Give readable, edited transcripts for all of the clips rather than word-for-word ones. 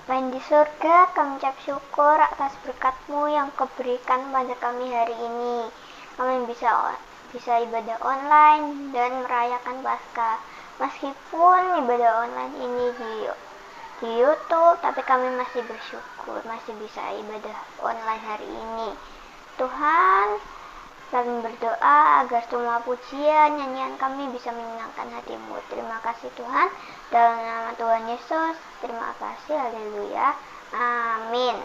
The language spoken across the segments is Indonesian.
Bapa di surga, kami ucap syukur atas berkat-Mu yang Kau-berikan pada kami hari ini. Kami bisa ibadah online dan merayakan Paskah. Meskipun ibadah online ini di YouTube, tapi kami masih bersyukur masih bisa ibadah online hari ini. Tuhan, kami berdoa agar semua pujian, nyanyian kami bisa menyenangkan hati-Mu. Terima kasih Tuhan, dalam nama Tuhan Yesus, terima kasih, haleluya, amin.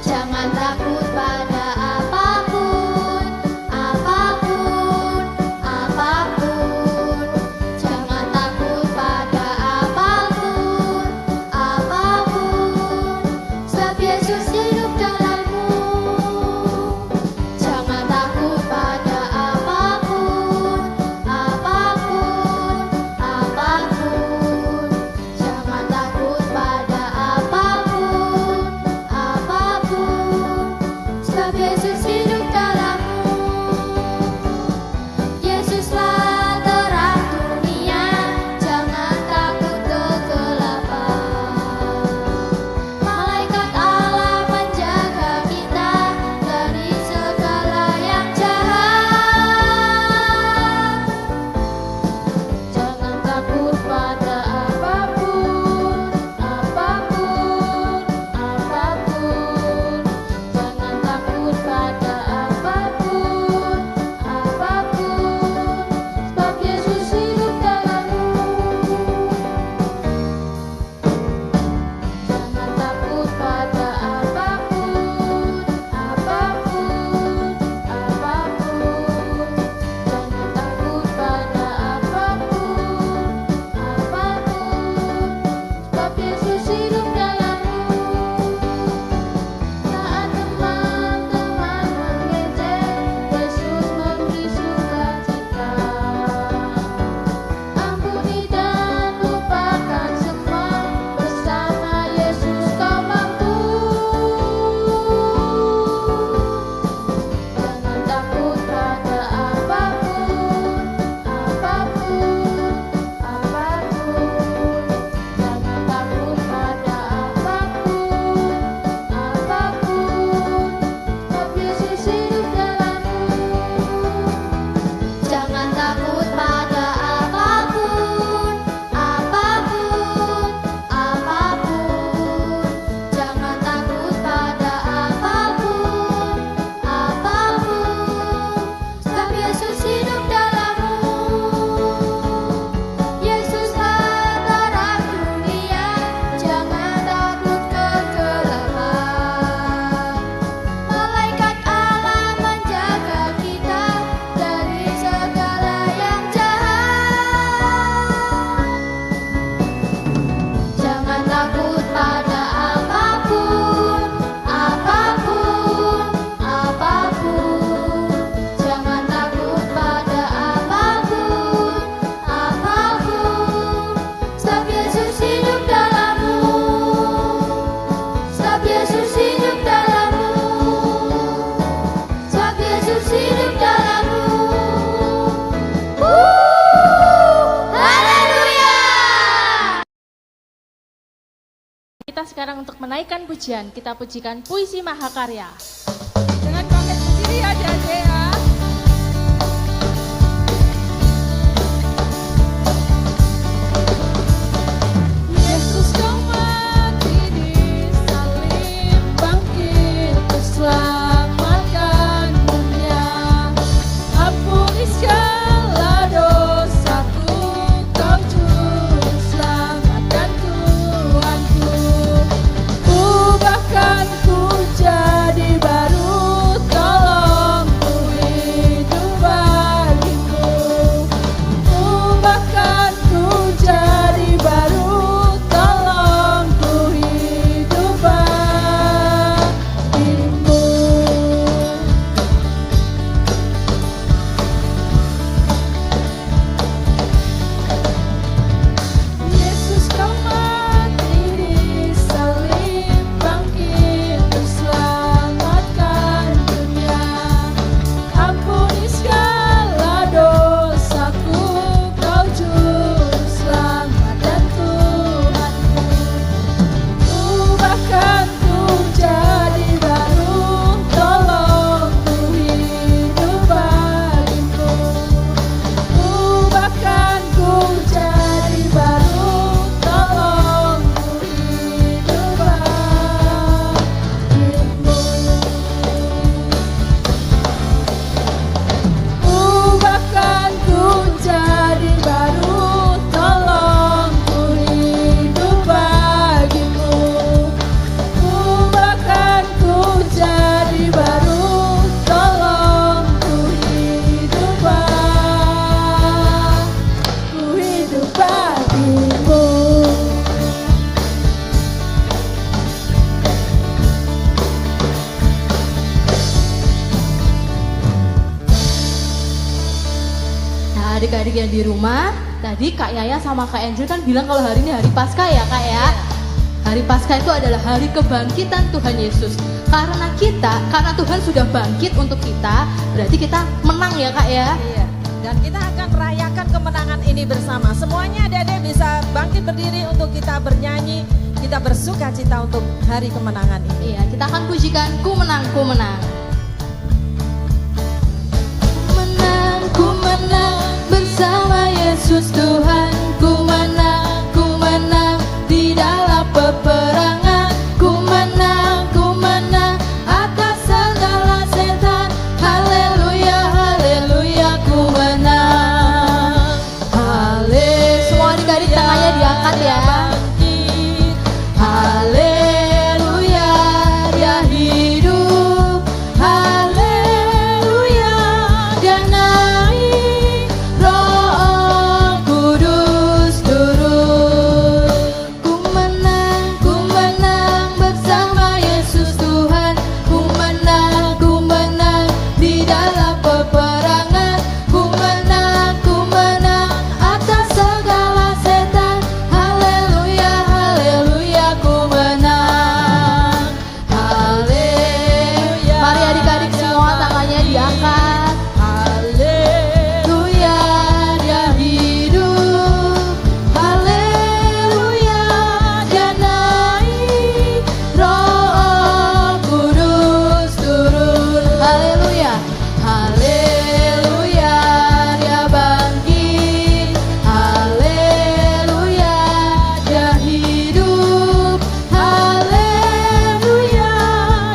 Jangan takut pada apapun, apapun, apapun. Jangan takut pada apapun, apapun. Sebab Yesus hidup dalammu. Jangan takut pada apapun, apapun, apapun. Jangan takut pada apapun, apapun. Sebab Yesus hidup dalammu. Yesuslah terang dunia, jangan takut kegelapan. Malaikat Allah menjaga kita dari segala yang jahat. Jangan takut pada apapun, apapun, apapun. Jangan takut pada apapun, apapun. Sebab Yesus hidup dalammu. Jangan takut pada apapun, apapun, apapun. Jangan takut pada apapun, apapun. Sebab Yesus hidup dalammu. Saat teman-teman mengejek, Yesus memberi sukacita. Ampuni dan lupakan semua, bersama Yesus kau mampu. Jangan takut pada apapun, apapun, apapun. Jangan takut pada apapun, apapun. Sebab Yesus hidup dalammu. Jangan takut pada apapun, apapun, apapun. Jangan takut pada apapun, apapun. Sebab Yesus hidup dalammu. Yesuslah terang dunia, jangan takut kegelapan. Malaikat Allah menjaga kita dari segala yang jahat. Jangan takut pada apapun, apapun, apapun. Jangan takut pada apapun, apapun. Sebab Yesus hidup dalammu. Sebab Yesus hidup dalammu. Sebab Yesus hidup dalammu. Haleluya. Kita sekarang untuk menaikkan pujian, kita pujikan Puisi Mahakarya. Dengan bangkit berdiri adik-adik ya. Yesus kau mati di salib, bangkit terselamatkan dunia. Ampuni segala dosaku, kau juru selamatkan Tuhanku. Ubahkan ku jadi baru, tolong ku adik-adik yang di rumah, tadi Kak Yaya sama Kak Angel kan bilang kalau hari ini hari Paskah ya Kak ya. Hari Paskah itu adalah hari kebangkitan Tuhan Yesus. Karena Tuhan sudah bangkit untuk kita, berarti kita menang ya Kak ya. Iya. Dan kita akan merayakan kemenangan ini bersama. Semuanya adik-adik bisa bangkit berdiri untuk kita bernyanyi, kita bersuka cita untuk hari kemenangan ini. Iya, kita akan pujikan ku menang, ku menang. Ku menang bersama Yesus Tuhan. Ku menang di dalam peperangan. Ku menang atas segala setan. Haleluya, haleluya, ku menang. Haleluya. Semua adik-adik tangannya diangkat ya. Haleluya, dia hidup. Haleluya, dia naik. Roh Kudus turun. Ku menang bersama Yesus Tuhan. Ku menang di dalam peperangan. Ku menang atas segala setan. Haleluya, haleluya, ku menang. Haleluya. Mari adik-adik semua tangannya diangkat. Haleluya, dia hidup. Haleluya, dia naik. Roh Kudus turun. Haleluya, haleluya, dia bangkit. Haleluya, dia hidup. Haleluya,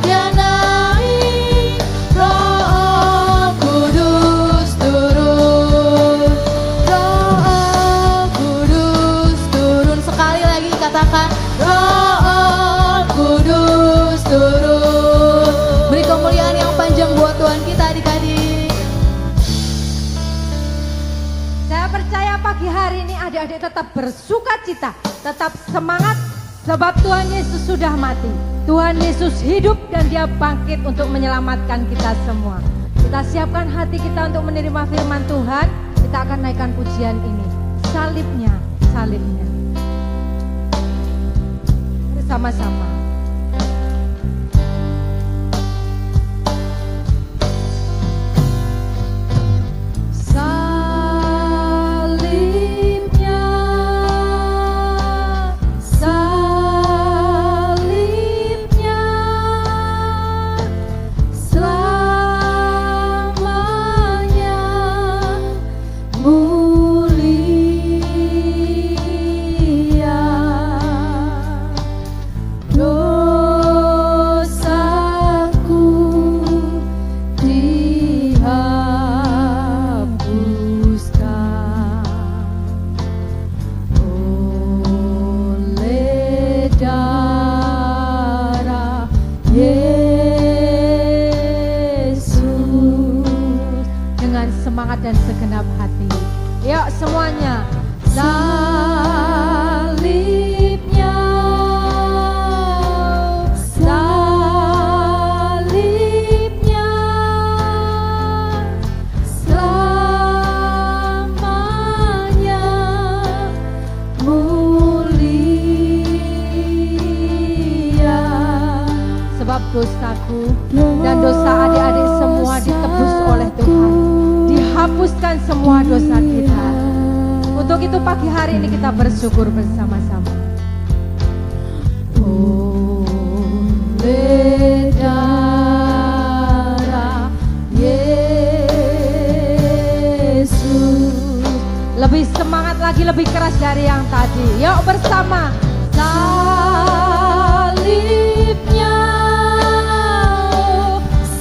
dia naik. Roh Kudus turun. Roh Kudus turun. Sekali lagi katakan, Roh Kudus turun. beri kemuliaan yang panjang buat Tuhan kita adik-adik. Saya percaya pagi hari ini adik-adik tetap bersuka cita, tetap semangat, sebab Tuhan Yesus sudah mati. Tuhan Yesus hidup dan dia bangkit untuk menyelamatkan kita semua. Kita siapkan hati kita untuk menerima firman Tuhan. Kita akan naikkan pujian ini. Salibnya. Bersama-sama. Salibnya, salibnya, selamanya mulia. Dosaku dihapuskan oleh darah Yesus. Dengan semangat dan segenap hati. Yuk semuanya. Salibnya, salibnya, selamanya mulia. Sebab dosaku dan dosa adik-adik semua ditebus oleh Tuhan. Dihapuskan semua dosa kita. Untuk itu pagi hari ini kita bersyukur bersama-sama. Oleh darah Yesus. Lebih semangat lagi, lebih keras dari yang tadi. Yuk bersama. Salibnya,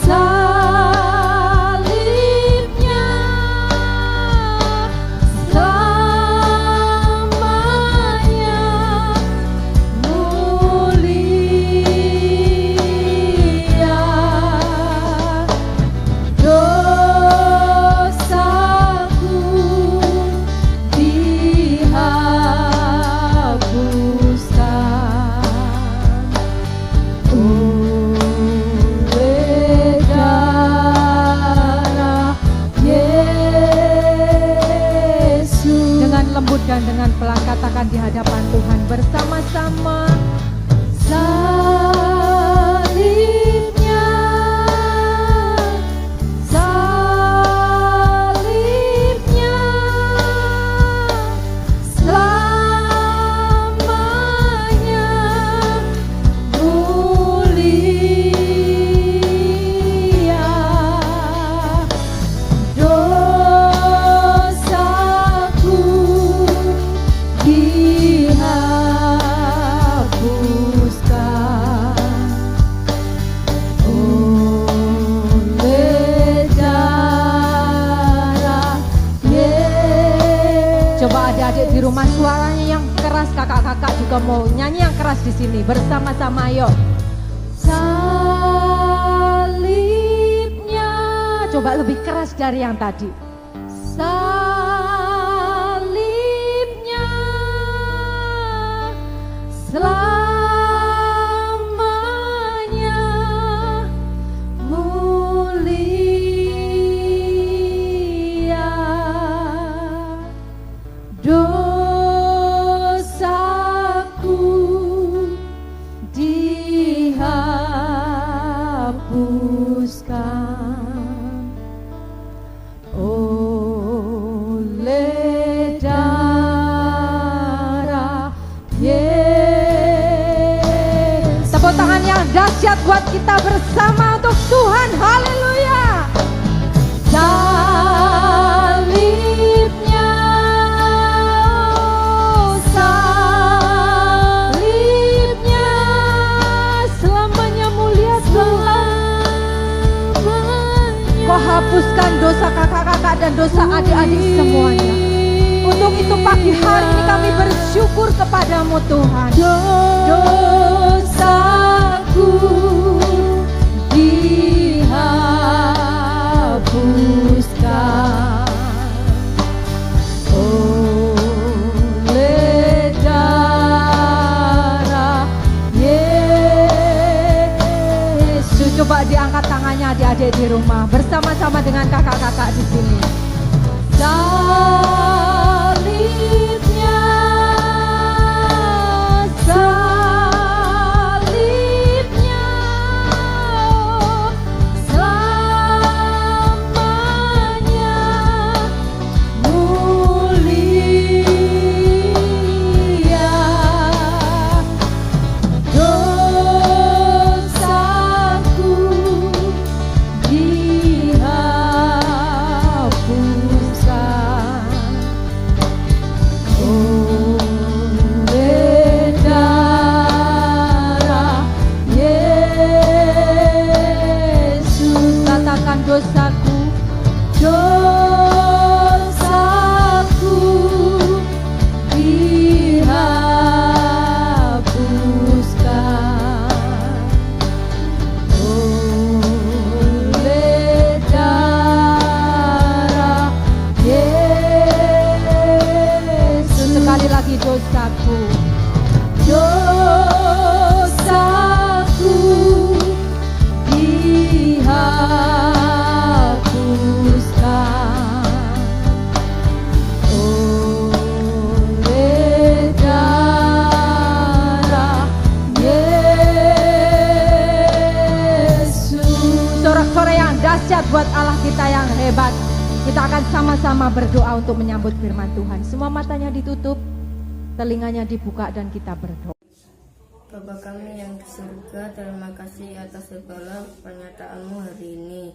salibnya, selamanya mulia. Dosaku dihapuskan kakak-kakak juga mau nyanyi yang keras di sini bersama-sama. Yuk. Salibnya, coba lebih keras dari yang tadi. Salibnya selamanya mulia, dosaku dihapuskan oleh darah Yesus. Tepuk tangan yang dahsyat buat kita bersama untuk Tuhan. Haleluya. Salibnya, salibnya selamanya mulia Tuhan. Kau hapuskan dosa kakak-kakak dan dosa adik-adik semuanya. Untuk itu pagi hari ini kami bersyukur kepadamu Tuhan. Dosaku dihapuskan oleh darah Yesus. Coba diangkat tangannya adik-adik di rumah bersama-sama dengan kakak-kakak di sini. Salibnya, salibnya selamanya mulia, dosaku dihapuskan oleh darah Yesus. Katakan dosaku, dosaku dihapuskan oleh darah Yesus. Sekali lagi dosaku, dosaku dihapuskan oleh darah Yesus. Sorak-sorai yang dahsyat buat Allah kita yang hebat. Kita akan sama-sama berdoa untuk menyambut firman Tuhan. Semua matanya ditutup, telinganya dibuka dan kita berdoa. Bapa kami yang di surga, terima kasih atas segala pernyataan-Mu hari ini.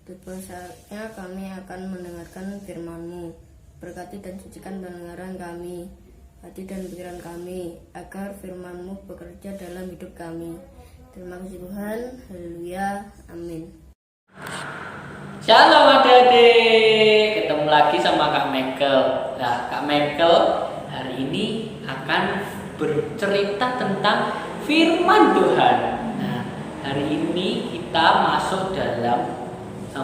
Tiba saatnya kami akan mendengarkan firman-Mu. Berkati dan sucikan pendengaran kami, hati dan pikiran kami, agar firman-Mu bekerja dalam hidup kami. Terima kasih Tuhan, haleluya, amin. Shalom adik-adik, ketemu lagi sama Kak Michael. Nah, Kak Michael hari ini akan bercerita tentang firman Tuhan. Nah, hari ini kita masuk dalam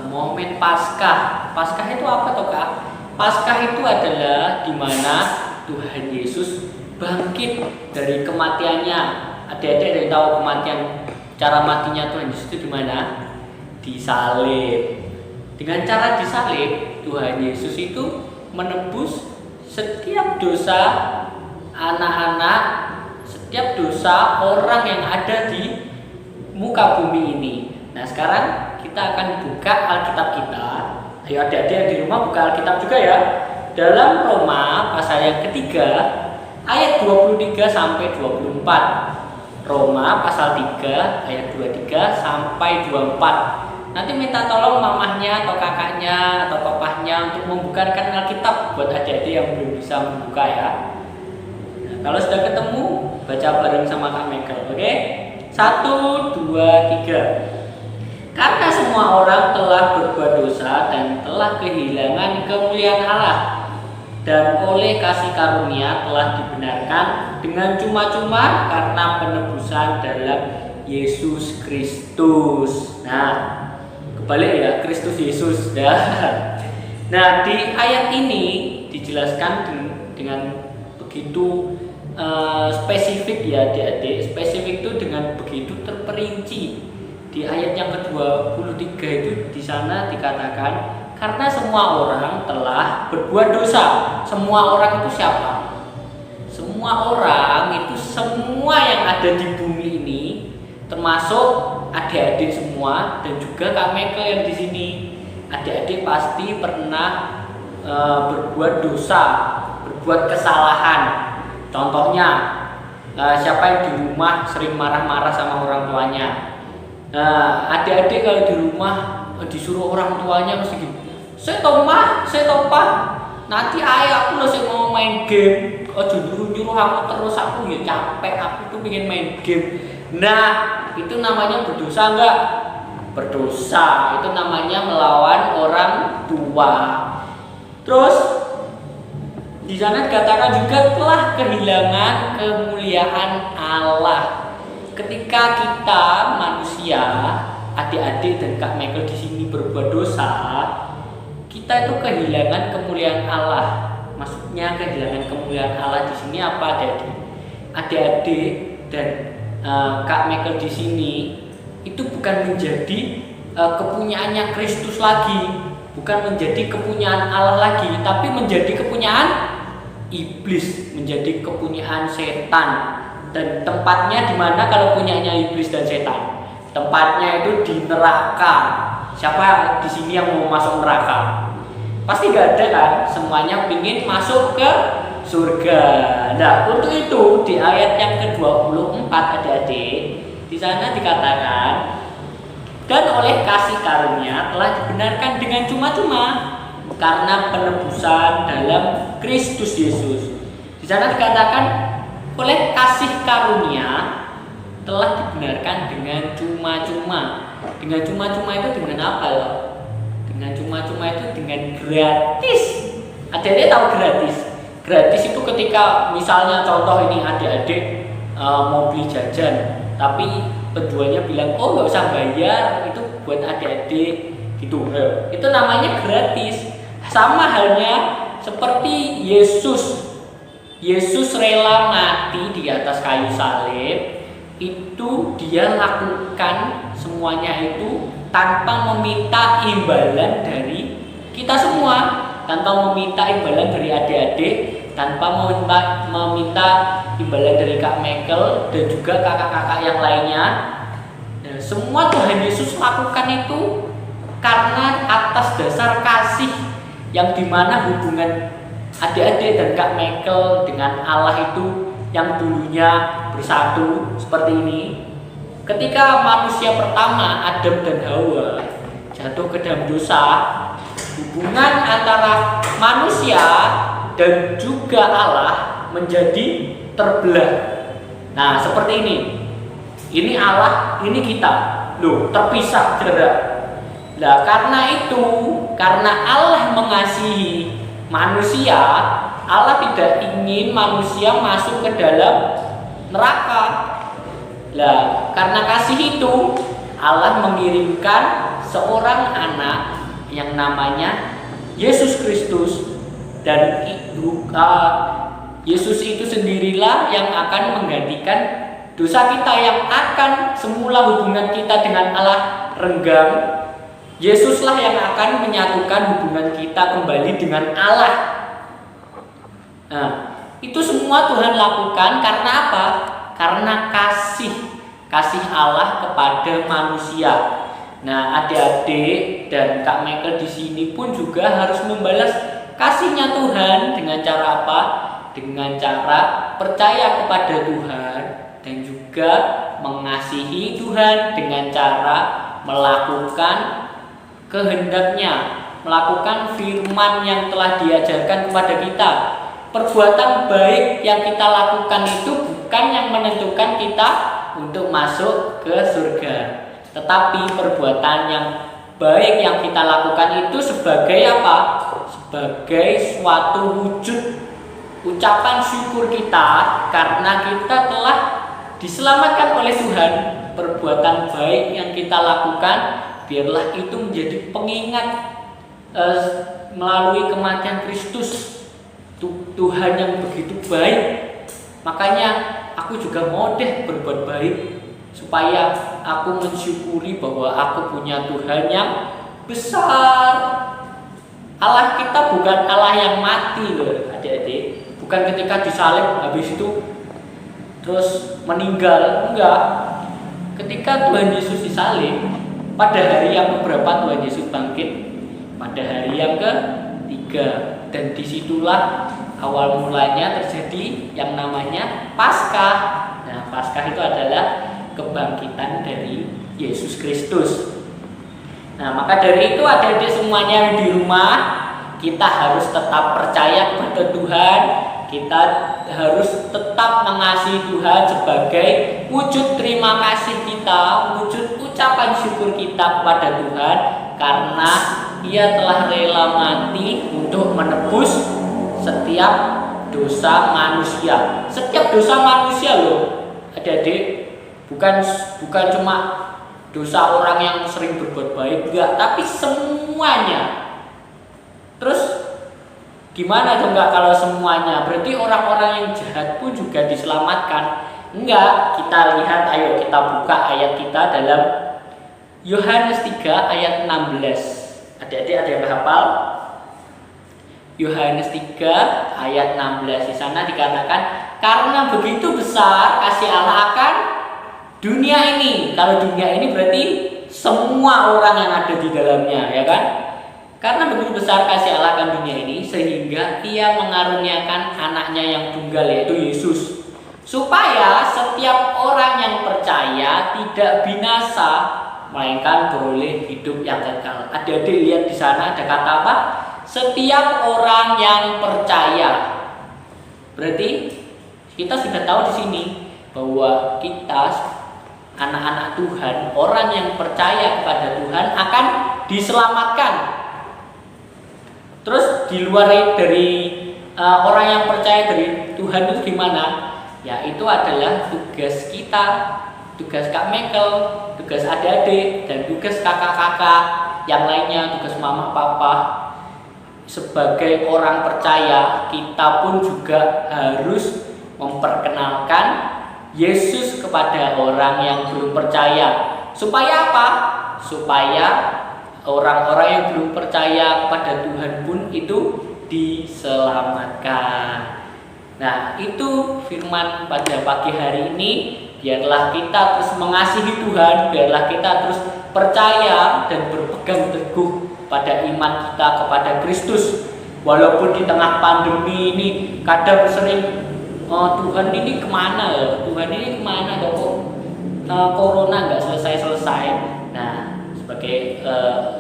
momen Paskah. Paskah itu apa toh Kak? Paskah itu adalah di mana Tuhan Yesus bangkit dari kematiannya. Adik-adik ada yang tahu kematian, cara matinya Tuhan Yesus itu di mana? Disalib. Dengan cara disalib, Tuhan Yesus itu menebus setiap dosa anak-anak, setiap dosa orang yang ada di muka bumi ini. Nah, sekarang kita akan buka Alkitab kita. Ayo adik-adik yang di rumah buka Alkitab juga ya. Dalam Roma pasal yang ketiga ayat 23 sampai 24. Roma pasal 3 ayat 23 sampai 24. Nanti minta tolong mamahnya atau kakaknya atau papahnya untuk membukakan Alkitab buat adik-adik yang belum bisa membuka ya. Nah, kalau sudah ketemu, baca bareng sama Kak Michael, oke? 1, 2, 3. Karena semua orang telah berbuat dosa dan telah kehilangan kemuliaan Allah, dan oleh kasih karunia telah dibenarkan dengan cuma-cuma karena penebusan dalam Yesus Kristus. Nah, kebalik ya, Kristus Yesus ya. Nah, di ayat ini dijelaskan dengan begitu spesifik ya adik-adik. Spesifik itu dengan begitu terperinci. Di ayat yang ke-23 itu di sana dikatakan karena semua orang telah berbuat dosa. Semua orang itu siapa? Semua orang itu semua yang ada di bumi ini, termasuk adik-adik semua dan juga Kak Michael yang di sini. Adik-adik pasti pernah berbuat dosa, berbuat kesalahan. Contohnya, siapa yang di rumah sering marah-marah sama orang tuanya? Adik-adik kalau di rumah disuruh orang tuanya mesti gini, saya tahu mah, saya tahu pak, nanti ayah aku masih mau main game, nyuruh aku terus, aku ya capek, aku tuh pengen main game. Nah, itu namanya berdosa enggak? Berdosa, itu namanya melawan orang tua. Terus di sana dikatakan juga telah kehilangan kemuliaan Allah. Ketika kita manusia, adik-adik dan Kak Michael di sini berbuat dosa, kita itu kehilangan kemuliaan Allah. Maksudnya kehilangan kemuliaan Allah di sini apa, adik-adik? Adik-adik dan Kak Michael di sini itu bukan menjadi kepunyaannya Kristus lagi, bukan menjadi kepunyaan Allah lagi, tapi menjadi kepunyaan iblis, menjadi kepunyaan setan. Dan tempatnya di mana kalau punyanya iblis dan setan? Tempatnya itu di neraka. Siapa di sini yang mau masuk neraka? Pasti gak ada kan? Semuanya ingin masuk ke surga. Nah, untuk itu di ayat yang ke-24 adik-adik, di sana dikatakan dan oleh kasih karunia telah dibenarkan dengan cuma-cuma karena penebusan dalam Kristus Yesus. Di sana dikatakan oleh kasih karunia telah dibenarkan dengan cuma-cuma. Dengan cuma-cuma itu dengan apa ya? Dengan cuma-cuma itu dengan gratis. Adik-adik tahu gratis? Gratis itu ketika misalnya contoh ini adik-adik mau beli jajan, tapi penjualnya bilang oh nggak usah bayar, itu buat adik-adik gitu. Itu namanya gratis. Sama halnya seperti Yesus rela mati di atas kayu salib, itu dia lakukan semuanya itu tanpa meminta imbalan dari kita semua, tanpa meminta imbalan dari adik-adik, tanpa meminta imbalan dari Kak Michael dan juga kakak-kakak yang lainnya. Dan semua Tuhan Yesus lakukan itu karena atas dasar kasih yang dimana hubungan adik-adik dan Kak Michael dengan Allah itu yang dulunya bersatu seperti ini. Ketika manusia pertama Adam dan Hawa jatuh ke dalam dosa, hubungan antara manusia dan juga Allah menjadi terbelah. Nah, seperti ini. Ini Allah, ini kita. Loh, terpisah jarak. Nah, karena itu, karena Allah mengasihi manusia, Allah tidak ingin manusia masuk ke dalam neraka. Nah, karena kasih itu Allah mengirimkan seorang anak yang namanya Yesus Kristus, dan Yesus itu sendirilah yang akan menggantikan dosa kita yang akan semula hubungan kita dengan Allah renggang. Yesuslah yang akan menyatukan hubungan kita kembali dengan Allah. Nah, itu semua Tuhan lakukan karena apa? Karena kasih Allah kepada manusia. Nah, adik-adik dan Kak Michael di sini pun juga harus membalas kasihnya Tuhan dengan cara apa? Dengan cara percaya kepada Tuhan dan juga mengasihi Tuhan dengan cara melakukan kehendaknya, melakukan firman yang telah diajarkan kepada kita. Perbuatan baik yang kita lakukan itu bukan yang menentukan kita untuk masuk ke surga, tetapi perbuatan yang baik yang kita lakukan itu sebagai apa? Sebagai suatu wujud ucapan syukur kita karena kita telah diselamatkan oleh Tuhan. Perbuatan baik yang kita lakukan biarlah itu menjadi pengingat melalui kematian Kristus. Tuhan yang begitu baik. Makanya aku juga mau deh berbuat baik supaya aku mensyukuri bahwa aku punya Tuhan yang besar. Allah kita bukan Allah yang mati loh adik-adik. Bukan ketika disalib habis itu terus meninggal. Enggak. Ketika Tuhan Yesus disalib, pada hari yang keberapa Tuhan Yesus bangkit? Pada hari yang ketiga. Dan disitulah awal mulanya terjadi yang namanya Paskah. Nah, Paskah itu adalah kebangkitan dari Yesus Kristus. Nah, maka dari itu adik-adik semuanya yang di rumah, kita harus tetap percaya kepada Tuhan. Kita harus tetap mengasihi Tuhan sebagai wujud terima kasih kita, wujud ucapan syukur kita kepada Tuhan karena Ia telah rela mati untuk menebus setiap dosa manusia. Setiap dosa manusia loh, adik-adik. Bukan cuma dosa orang yang sering berbuat baik, enggak, tapi semuanya. Terus gimana dong enggak kalau semuanya? Berarti orang-orang yang jahat pun juga diselamatkan. Enggak, kita lihat, ayo kita buka ayat kita dalam Yohanes 3 ayat 16. Adik-adik ada yang hafal? Yohanes 3 ayat 16. Di sana dikatakan, karena begitu besar kasih Allah akan dunia ini. Kalau dunia ini berarti semua orang yang ada di dalamnya, ya kan? Karena begitu besar kasih Allah akan dunia ini sehingga Ia mengaruniakan anaknya yang tunggal, yaitu Yesus, supaya setiap orang yang percaya tidak binasa melainkan beroleh hidup yang kekal. Adik-adik lihat di sana ada kata apa? Setiap orang yang percaya. Berarti kita sudah tahu di sini bahwa kita anak-anak Tuhan, orang yang percaya kepada Tuhan akan diselamatkan. Terus di luar dari orang yang percaya dari Tuhan itu gimana? Ya itu adalah tugas kita, tugas Kak Mekel, tugas adik-adik, dan tugas kakak-kakak yang lainnya, tugas mama papa. Sebagai orang percaya, kita pun juga harus memperkenalkan Yesus kepada orang yang belum percaya. Supaya apa? Supaya orang-orang yang belum percaya kepada Tuhan pun itu diselamatkan. Nah, itu firman pada pagi hari ini. Biarlah kita terus mengasihi Tuhan, biarlah kita terus percaya dan berpegang teguh pada iman kita kepada Kristus. Walaupun di tengah pandemi ini kadang sering Tuhan ini kemana ya? Tuhan ini kemana kok corona nggak selesai-selesai. Nah, sebagai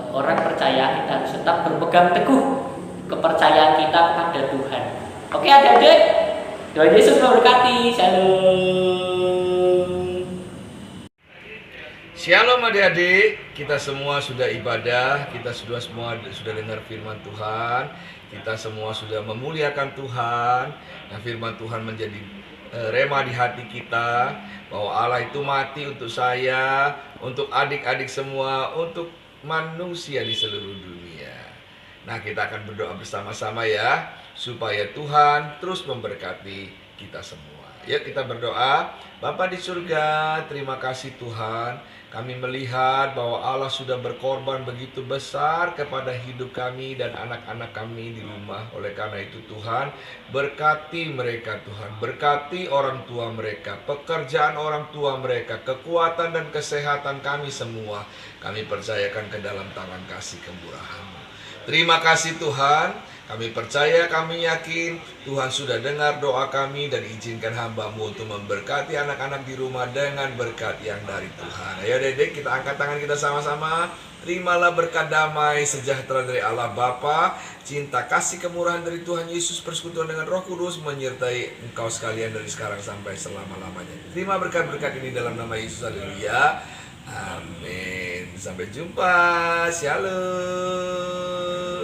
orang percaya kita harus tetap berpegang teguh kepercayaan kita kepada Tuhan. Oke adik-adik, Tuhan Yesus memberkati. Shalom. Shalom adik-adik, kita semua sudah ibadah, kita sudah dengar firman Tuhan, kita semua sudah memuliakan Tuhan. Nah, firman Tuhan menjadi rema di hati kita bahwa Allah itu mati untuk saya, untuk adik-adik semua, untuk manusia di seluruh dunia. Nah, kita akan berdoa bersama-sama ya, supaya Tuhan terus memberkati kita semua. Yuk kita berdoa. Bapa di surga, terima kasih Tuhan. Kami melihat bahwa Allah sudah berkorban begitu besar kepada hidup kami dan anak-anak kami di rumah. Oleh karena itu Tuhan, berkati mereka Tuhan. Berkati orang tua mereka, pekerjaan orang tua mereka, kekuatan dan kesehatan kami semua. Kami percayakan ke dalam tangan kasih kemurahan-Mu. Terima kasih Tuhan. Kami percaya, kami yakin Tuhan sudah dengar doa kami dan izinkan hamba-Mu untuk memberkati anak-anak di rumah dengan berkat yang dari Tuhan. Ayo dedek, kita angkat tangan kita sama-sama. Terimalah berkat damai sejahtera dari Allah Bapa, cinta kasih kemurahan dari Tuhan Yesus, persekutuan dengan Roh Kudus menyertai engkau sekalian dari sekarang sampai selama-lamanya. Terima berkat-berkat ini dalam nama Yesus. Haleluya. Amin. Sampai jumpa. Shalom.